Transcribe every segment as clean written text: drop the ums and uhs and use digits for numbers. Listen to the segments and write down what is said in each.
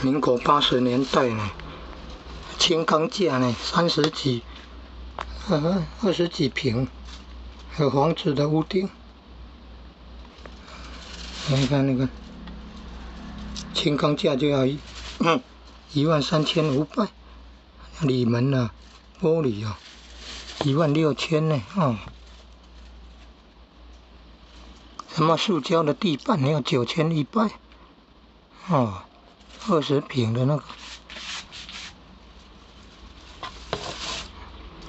民国80年代呢，轻钢架呢，30几、20几平，有房子的屋顶。你看那个轻钢架就要13500，里门啊，玻璃啊，16000呢什么塑胶的地板要910020平的那个。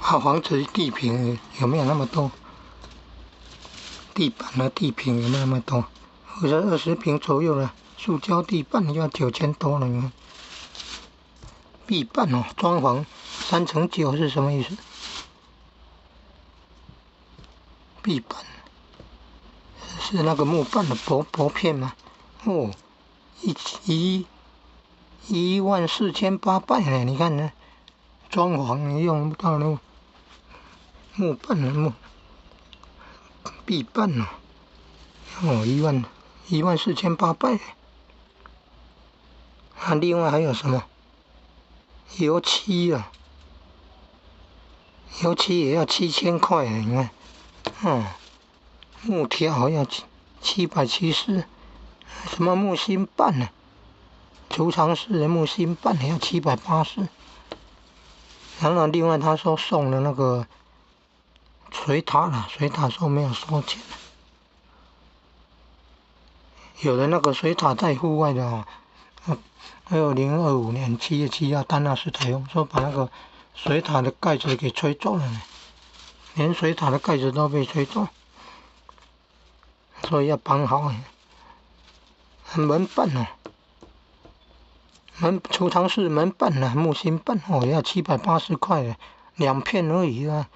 房子地坪有没有那么多？地板和地坪有没有那么多？20平左右了，塑胶地板要9000多了。你看，壁板装潢3×9是什么意思？壁板是那个木板的薄片吗？14800呢，你看呢，装潢用不到那个木板的壁板14800。另外还有什么？油漆啊，油漆也要7000块，你看，木条要770，什么木芯板呢？储藏室的木芯板也要780。然后另外他说送了那个水塔了，水塔说没有收钱。有的那个水塔在户外的2025年7月7号丹纳斯台风说把那个水塔的盖子给吹走了呢，连水塔的盖子都被吹走，所以要绑好。门板储藏室门板木芯板也要780块的，2片而已啊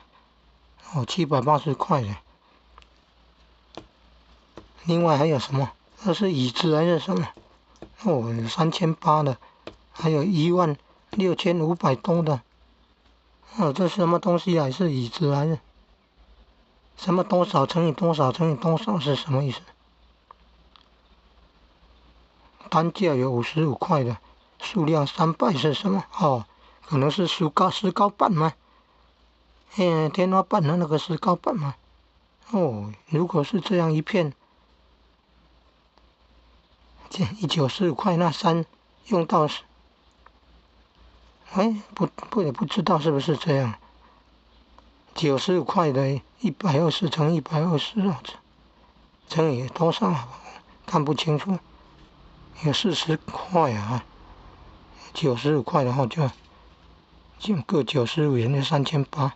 ，780块的。另外还有什么？这是椅子还是什么？3800的，还有16500多的。这是什么东西啊？是椅子还是什么？多少乘以多少乘以多少是什么意思？单价有55块的，数量300是什么？可能是石膏板吗？天花板的那个石膏板吗？如果是这样一片195块，那3用到也不知道是不是这样。95块的120乘120乘以多少？看不清楚。有40块啊，95块的话就各95元的3800，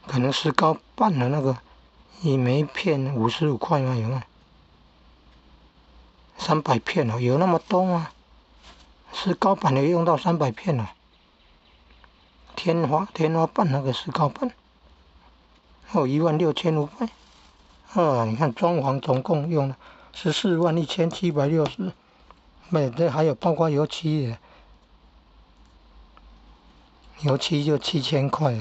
可能石膏板的那个每一片55块吗？有吗？300片有那么多吗？石膏板也用到300片了。天花板那个石膏板16500。你看装潢总共用了141760，这还有包括油漆的，油漆就7000块。